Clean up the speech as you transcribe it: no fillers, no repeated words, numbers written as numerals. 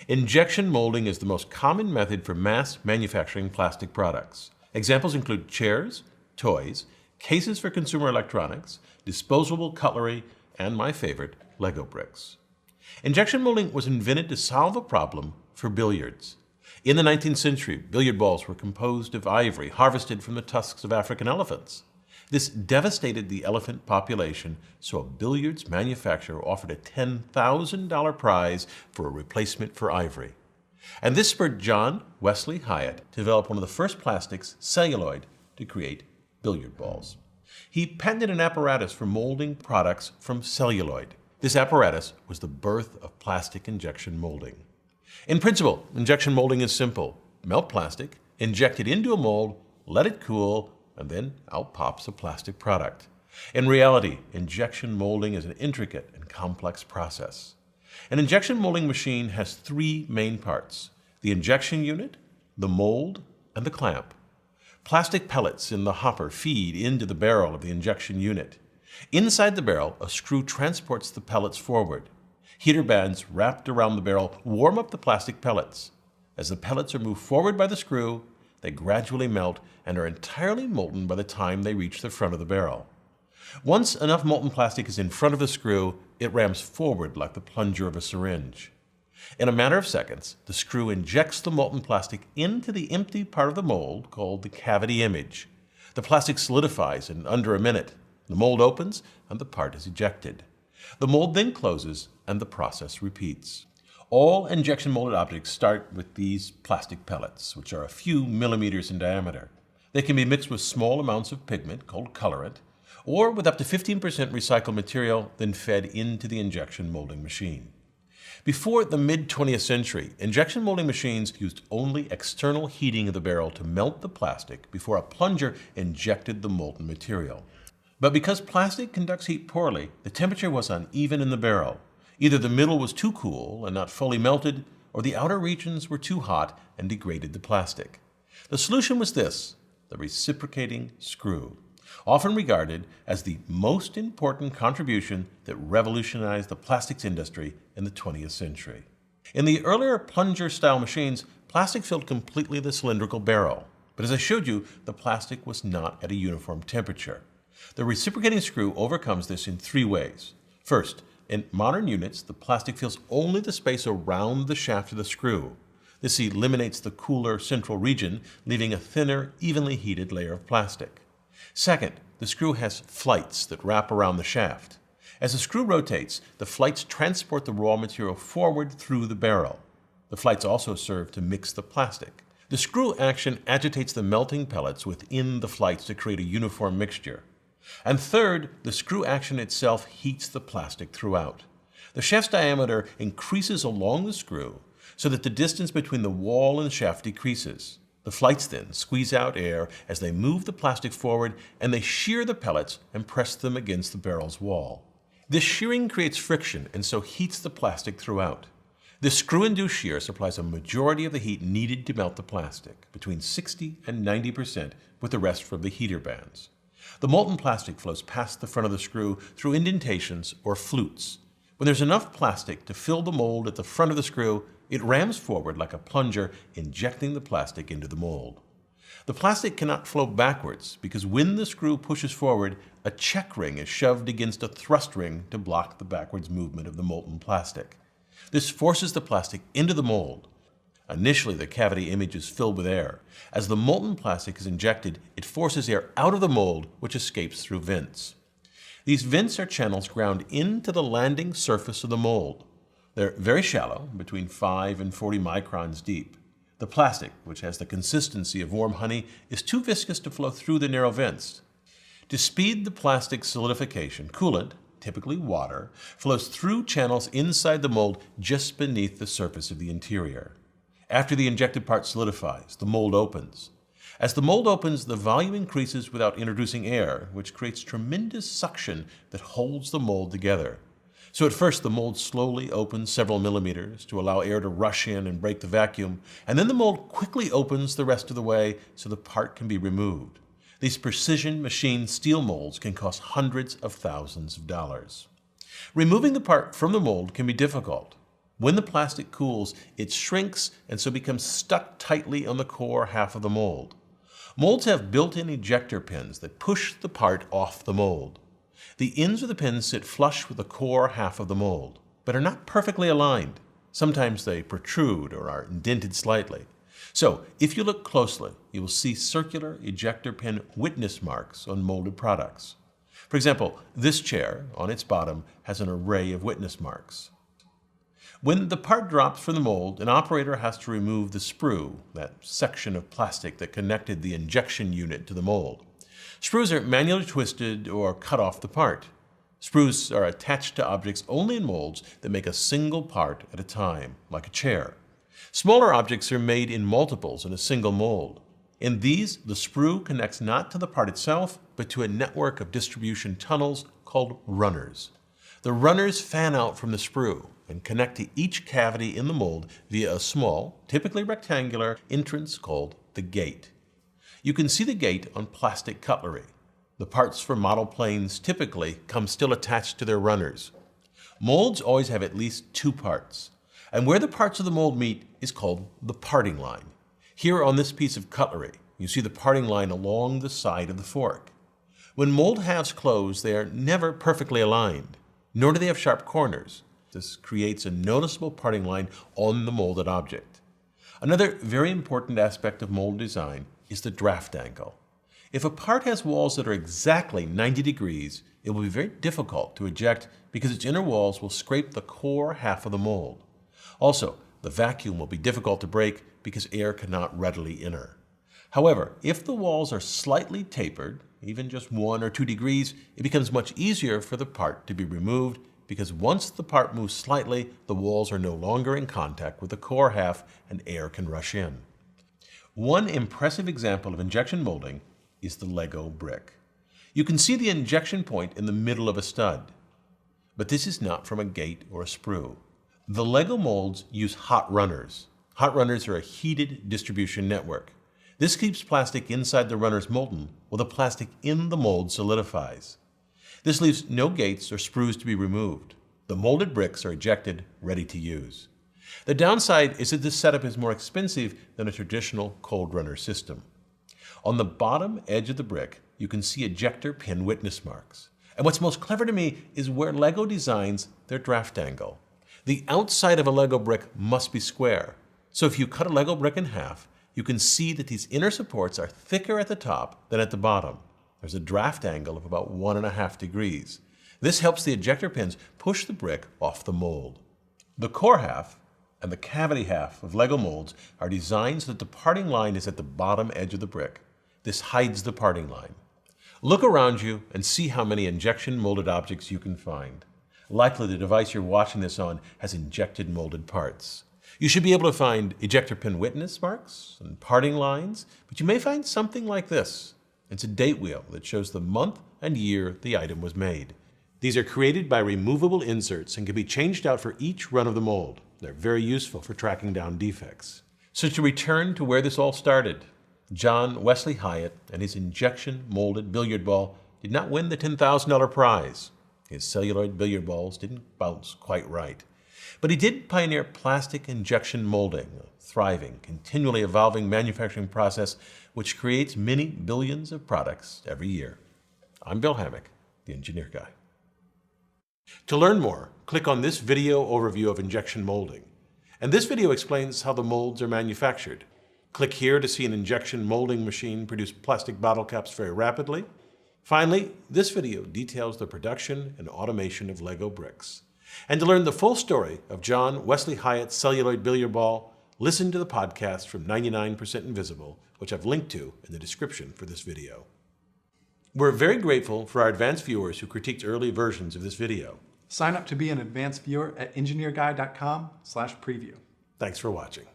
Injection molding is the most common method for mass manufacturing plastic products. Examples include chairs, toys, cases for consumer electronics, disposable cutlery, and my favorite, Lego bricks. Injection molding was invented to solve a problem for billiards. In the 19th century, billiard balls were composed of ivory harvested from the tusks of African elephants. This devastated the elephant population, so a billiards manufacturer offered a $10,000 prize for a replacement for ivory. And this spurred John Wesley Hyatt to develop one of the first plastics, celluloid, to create billiard balls. He patented an apparatus for molding products from celluloid. This apparatus was the birth of plastic injection molding. In principle, injection molding is simple. Melt plastic, inject it into a mold, let it cool, and then out pops a plastic product. In reality, injection molding is an intricate and complex process. An injection molding machine has three main parts: the injection unit, the mold, and the clamp. Plastic pellets in the hopper feed into the barrel of the injection unit. Inside the barrel, a screw transports the pellets forward. Heater bands wrapped around the barrel warm up the plastic pellets. As the pellets are moved forward by the screw, they gradually melt and are entirely molten by the time they reach the front of the barrel. Once enough molten plastic is in front of the screw, it rams forward like the plunger of a syringe. In a matter of seconds, the screw injects the molten plastic into the empty part of the mold called the cavity image. The plastic solidifies in under a minute. The mold opens and the part is ejected. The mold then closes and the process repeats. All injection molded objects start with these plastic pellets, which are a few millimeters in diameter. They can be mixed with small amounts of pigment, called colorant, or with up to 15% recycled material, then fed into the injection molding machine. Before the mid-20th century, injection molding machines used only external heating of the barrel to melt the plastic before a plunger injected the molten material. But because plastic conducts heat poorly, the temperature was uneven in the barrel. Either the middle was too cool and not fully melted, or the outer regions were too hot and degraded the plastic. The solution was this: the reciprocating screw, often regarded as the most important contribution that revolutionized the plastics industry in the 20th century. In the earlier plunger-style machines, plastic filled completely the cylindrical barrel. But as I showed you, the plastic was not at a uniform temperature. The reciprocating screw overcomes this in three ways. First, in modern units, the plastic fills only the space around the shaft of the screw. This eliminates the cooler central region, leaving a thinner, evenly heated layer of plastic. Second, the screw has flights that wrap around the shaft. As the screw rotates, the flights transport the raw material forward through the barrel. The flights also serve to mix the plastic. The screw action agitates the melting pellets within the flights to create a uniform mixture. And third, the screw action itself heats the plastic throughout. The shaft's diameter increases along the screw so that the distance between the wall and the shaft decreases. The flights then squeeze out air as they move the plastic forward, and they shear the pellets and press them against the barrel's wall. This shearing creates friction and so heats the plastic throughout. This screw-induced shear supplies a majority of the heat needed to melt the plastic, between 60 and 90%, with the rest from the heater bands. The molten plastic flows past the front of the screw through indentations or flutes. When there's enough plastic to fill the mold at the front of the screw, it rams forward like a plunger, injecting the plastic into the mold. The plastic cannot flow backwards because when the screw pushes forward, a check ring is shoved against a thrust ring to block the backwards movement of the molten plastic. This forces the plastic into the mold. Initially, the cavity image is filled with air. As the molten plastic is injected, it forces air out of the mold, which escapes through vents. These vents are channels ground into the landing surface of the mold. They're very shallow, between 5 and 40 microns deep. The plastic, which has the consistency of warm honey, is too viscous to flow through the narrow vents. To speed the plastic solidification, coolant, typically water, flows through channels inside the mold just beneath the surface of the interior. After the injected part solidifies, the mold opens. As the mold opens, the volume increases without introducing air, which creates tremendous suction that holds the mold together. So at first, the mold slowly opens several millimeters to allow air to rush in and break the vacuum, and then the mold quickly opens the rest of the way so the part can be removed. These precision machined steel molds can cost hundreds of thousands of dollars. Removing the part from the mold can be difficult. When the plastic cools, it shrinks and so becomes stuck tightly on the core half of the mold. Molds have built-in ejector pins that push the part off the mold. The ends of the pins sit flush with the core half of the mold, but are not perfectly aligned. Sometimes they protrude or are indented slightly. So, if you look closely, you will see circular ejector pin witness marks on molded products. For example, this chair, on its bottom, has an array of witness marks. When the part drops from the mold, an operator has to remove the sprue, that section of plastic that connected the injection unit to the mold. Sprues are manually twisted or cut off the part. Sprues are attached to objects only in molds that make a single part at a time, like a chair. Smaller objects are made in multiples in a single mold. In these, the sprue connects not to the part itself, but to a network of distribution tunnels called runners. The runners fan out from the sprue and connect to each cavity in the mold via a small, typically rectangular, entrance called the gate. You can see the gate on plastic cutlery. The parts for model planes typically come still attached to their runners. Molds always have at least two parts, and where the parts of the mold meet is called the parting line. Here on this piece of cutlery, you see the parting line along the side of the fork. When mold halves close, they are never perfectly aligned, nor do they have sharp corners. This creates a noticeable parting line on the molded object. Another very important aspect of mold design is the draft angle. If a part has walls that are exactly 90 degrees, it will be very difficult to eject because its inner walls will scrape the core half of the mold. Also, the vacuum will be difficult to break because air cannot readily enter. However, if the walls are slightly tapered, even just 1 or 2 degrees, it becomes much easier for the part to be removed because once the part moves slightly, the walls are no longer in contact with the core half and air can rush in. One impressive example of injection molding is the Lego brick. You can see the injection point in the middle of a stud, but this is not from a gate or a sprue. The Lego molds use hot runners. Hot runners are a heated distribution network. This keeps plastic inside the runners molten while the plastic in the mold solidifies. This leaves no gates or sprues to be removed. The molded bricks are ejected, ready to use. The downside is that this setup is more expensive than a traditional cold runner system. On the bottom edge of the brick, you can see ejector pin witness marks. And what's most clever to me is where Lego designs their draft angle. The outside of a Lego brick must be square. So if you cut a Lego brick in half, you can see that these inner supports are thicker at the top than at the bottom. There's a draft angle of about 1.5 degrees. This helps the ejector pins push the brick off the mold. The core half and the cavity half of Lego molds are designed so that the parting line is at the bottom edge of the brick. This hides the parting line. Look around you and see how many injection molded objects you can find. Likely the device you're watching this on has injected molded parts. You should be able to find ejector pin witness marks and parting lines, but you may find something like this. It's a date wheel that shows the month and year the item was made. These are created by removable inserts and can be changed out for each run of the mold. They're very useful for tracking down defects. So to return to where this all started, John Wesley Hyatt and his injection molded billiard ball did not win the $10,000 prize. His celluloid billiard balls didn't bounce quite right. But he did pioneer plastic injection molding, a thriving, continually evolving manufacturing process which creates many billions of products every year. I'm Bill Hammack, the Engineer Guy. To learn more, click on this video overview of injection molding. And this video explains how the molds are manufactured. Click here to see an injection molding machine produce plastic bottle caps very rapidly. Finally, this video details the production and automation of Lego bricks. And to learn the full story of John Wesley Hyatt's celluloid billiard ball, listen to the podcast from 99% Invisible, which I've linked to in the description for this video. We're very grateful for our advanced viewers who critiqued early versions of this video. Sign up to be an advanced viewer at engineerguy.com/preview. Thanks for watching.